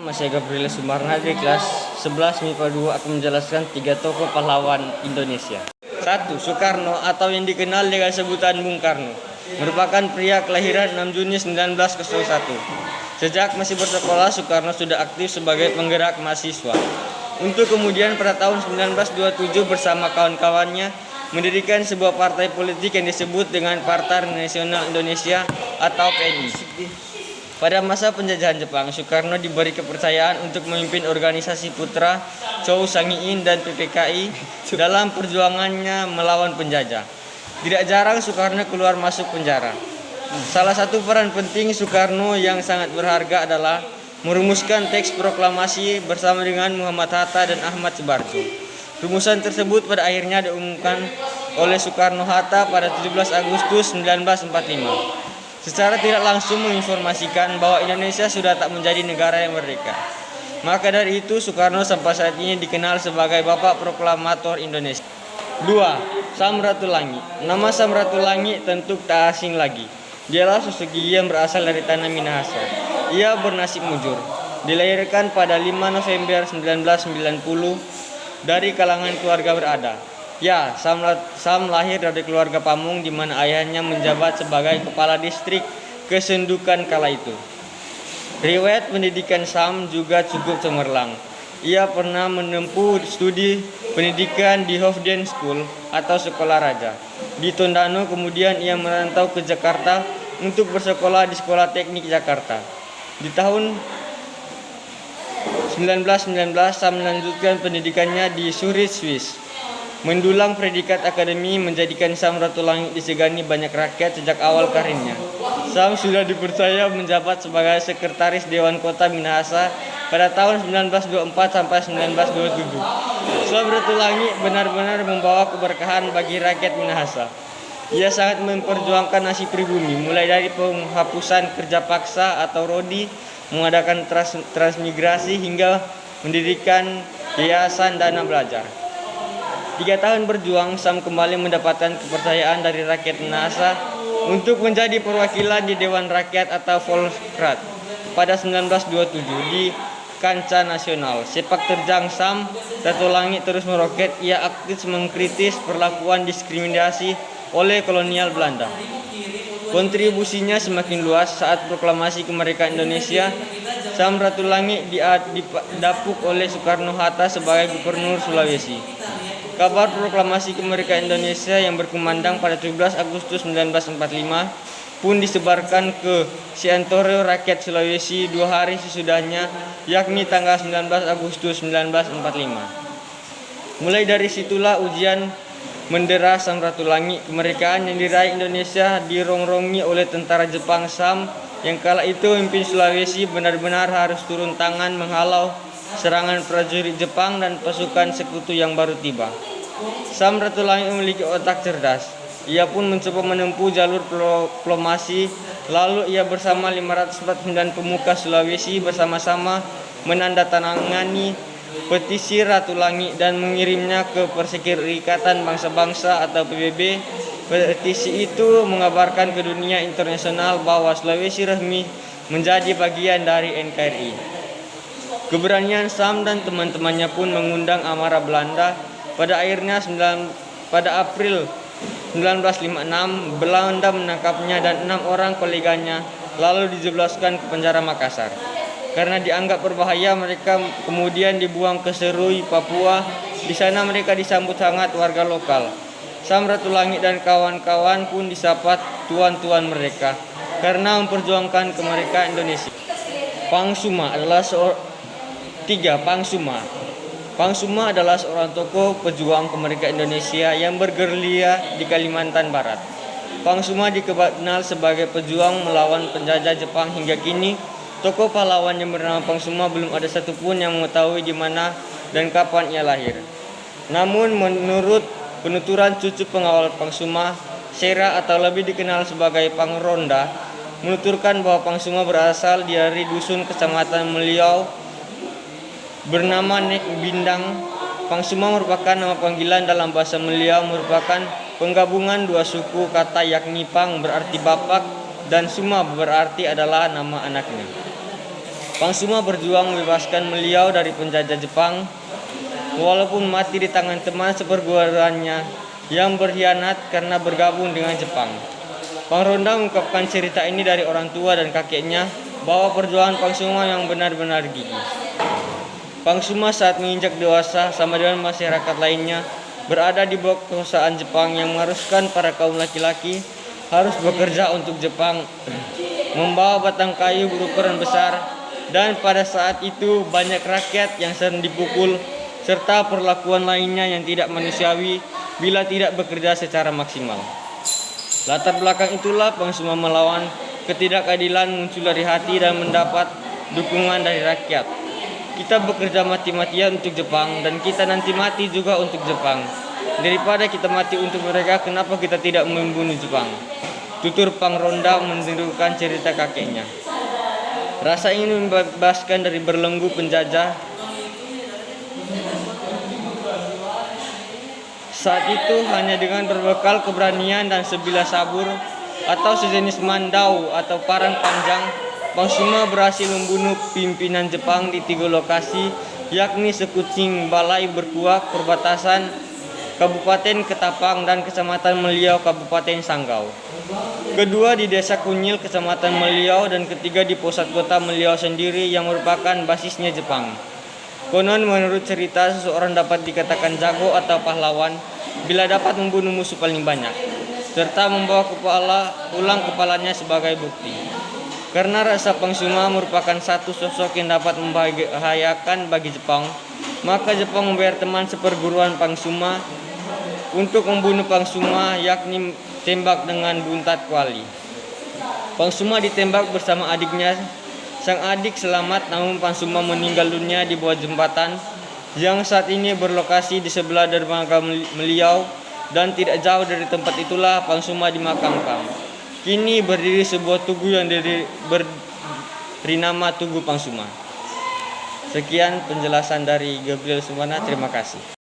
Nama saya Gabriel Sumarna di kelas 11 MIPA 2 akan menjelaskan 3 tokoh pahlawan Indonesia. 1. Soekarno atau yang dikenal dengan sebutan Bung Karno merupakan pria kelahiran 6 Juni 1901. Sejak masih bersekolah, Soekarno sudah aktif sebagai penggerak mahasiswa. Untuk kemudian pada tahun 1927 bersama kawan-kawannya mendirikan sebuah partai politik yang disebut dengan Partai Nasional Indonesia atau PNI. Pada masa penjajahan Jepang, Soekarno diberi kepercayaan untuk memimpin organisasi putra Chow Sang-in dan PPKI dalam perjuangannya melawan penjajah. Tidak jarang Soekarno keluar masuk penjara. Salah satu peran penting Soekarno yang sangat berharga adalah merumuskan teks proklamasi bersama dengan Muhammad Hatta dan Ahmad Subarjo. Rumusan tersebut pada akhirnya diumumkan oleh Soekarno-Hatta pada 17 Agustus 1945. Secara tidak langsung menginformasikan bahwa Indonesia sudah tak menjadi negara yang merdeka. Maka dari itu Soekarno sampai saat ini dikenal sebagai Bapak Proklamator Indonesia. 2. Samratulangi. Nama Samratulangi tentu tak asing lagi. Dialah sosok gigi yang berasal dari tanah Minahasa. Ia bernasib mujur. Dilahirkan pada 5 November 1990 dari kalangan keluarga berada. Ya, Sam lahir dari keluarga pamung di mana ayahnya menjabat sebagai kepala distrik kesendukan kala itu. Riwayat pendidikan Sam juga cukup cemerlang. Ia pernah menempuh studi pendidikan di Hofden School atau sekolah raja di Tondano, kemudian ia merantau ke Jakarta untuk bersekolah di Sekolah Teknik Jakarta. Di tahun 1919 Sam melanjutkan pendidikannya di Zurich, Swiss. Mendulang predikat akademi menjadikan Samratulangi disegani banyak rakyat sejak awal karirnya. Sam sudah dipercaya menjabat sebagai sekretaris Dewan Kota Minahasa pada tahun 1924 sampai 1927. Samratulangi benar-benar membawa keberkahan bagi rakyat Minahasa. Ia sangat memperjuangkan nasib pribumi, mulai dari penghapusan kerja paksa atau rodi, mengadakan transmigrasi hingga mendirikan yayasan dana belajar. 3 tahun berjuang, Sam kembali mendapatkan kepercayaan dari rakyat Minahasa untuk menjadi perwakilan di Dewan Rakyat atau Volksraad pada 1927 di kancah nasional. Sepak terjang Sam Ratulangi terus meroket. Ia aktif mengkritis perlakuan diskriminasi oleh kolonial Belanda. Kontribusinya semakin luas saat proklamasi kemerdekaan Indonesia. Sam Ratulangi didapuk oleh Soekarno-Hatta sebagai Gubernur Sulawesi. Kabar proklamasi kemerdekaan Indonesia yang berkumandang pada 17 Agustus 1945 pun disebarkan ke seantero rakyat Sulawesi 2 hari sesudahnya, yakni tanggal 19 Agustus 1945. Mulai dari situlah ujian mendera Samratulangi. Kemerdekaan yang diraih Indonesia dirongrongi oleh tentara Jepang. Sam yang kala itu memimpin Sulawesi benar-benar harus turun tangan menghalau serangan prajurit Jepang dan pasukan sekutu yang baru tiba. Sam Ratulangi memiliki otak cerdas. Ia pun mencoba menempuh jalur diplomasi. Lalu ia bersama 549 pemuka Sulawesi bersama-sama menandatangani petisi Ratulangi dan mengirimnya ke Perserikatan Bangsa-Bangsa atau PBB. Petisi itu mengabarkan ke dunia internasional bahwa Sulawesi resmi menjadi bagian dari NKRI. Keberanian Sam dan teman-temannya pun mengundang amarah Belanda. Pada April 1956, Belanda menangkapnya dan 6 orang koleganya lalu dijebloskan ke penjara Makassar. Karena dianggap berbahaya, mereka kemudian dibuang ke Serui, Papua. Di sana mereka disambut hangat warga lokal. Sam Ratulangi dan kawan-kawan pun disapa tuan-tuan mereka karena memperjuangkan kemerdekaan Indonesia. Pangsuma adalah Pangsuma adalah seorang tokoh pejuang kemerdekaan Indonesia yang bergerilya di Kalimantan Barat. Pangsuma dikenal sebagai pejuang melawan penjajah Jepang. Hingga kini, tokoh pahlawan yang bernama Pangsuma belum ada satupun yang mengetahui di mana dan kapan ia lahir. Namun menurut penuturan cucu pengawal Pangsuma, Sera atau lebih dikenal sebagai Pangronda, menuturkan bahwa Pangsuma berasal dari dusun kecamatan Meliau bernama Nek Bindang. Pangsuma merupakan nama panggilan dalam bahasa Meliau, merupakan penggabungan 2 suku kata, yakni Pang berarti bapak dan Suma berarti adalah nama anaknya. Pangsuma berjuang membebaskan beliau dari penjajah Jepang, walaupun mati di tangan teman seperguruannya yang berkhianat karena bergabung dengan Jepang. Pang Ronda mengungkapkan cerita ini dari orang tua dan kakeknya bahwa perjuangan Pangsuma yang benar-benar gigih. Pangsuma saat menginjak dewasa sama dengan masyarakat lainnya berada di bawah kekuasaan Jepang yang mengharuskan para kaum laki-laki harus bekerja untuk Jepang, membawa batang kayu berukuran besar, dan pada saat itu banyak rakyat yang sering dipukul serta perlakuan lainnya yang tidak manusiawi bila tidak bekerja secara maksimal. Latar belakang itulah Pangsuma melawan ketidakadilan muncul dari hati dan mendapat dukungan dari rakyat. Kita bekerja mati-matian untuk Jepang dan kita nanti mati juga untuk Jepang. Daripada kita mati untuk mereka, kenapa kita tidak membunuh Jepang? Tutur Pang Ronda menirukan cerita kakeknya. Rasa ingin membebaskan dari belenggu penjajah saat itu hanya dengan berbekal keberanian dan sebilah sabur atau sejenis mandau atau parang panjang, Pangsuma berhasil membunuh pimpinan Jepang di 3 lokasi, yakni Sekucing, Balai Berkuak, perbatasan Kabupaten Ketapang, dan Kecamatan Meliau, Kabupaten Sanggau. Kedua di Desa Kunyil, Kecamatan Meliau, dan ketiga di pusat kota Meliau sendiri yang merupakan basisnya Jepang. Konon menurut cerita, seseorang dapat dikatakan jago atau pahlawan bila dapat membunuh musuh paling banyak, serta membawa pulang kepalanya sebagai bukti. Karena rasa Pangsuma merupakan satu sosok yang dapat membahayakan bagi Jepang, maka Jepang membayar teman seperguruan Pangsuma untuk membunuh Pangsuma, yakni tembak dengan buntat kuali. Pangsuma ditembak bersama adiknya. Sang adik selamat, namun Pangsuma meninggal dunia di bawah jembatan yang saat ini berlokasi di sebelah dermaga Meliau, dan tidak jauh dari tempat itulah Pangsuma dimakamkan. Kini berdiri sebuah tugu yang beri nama Tugu Pangsuma. Sekian penjelasan dari Gabriel Sumana, terima kasih.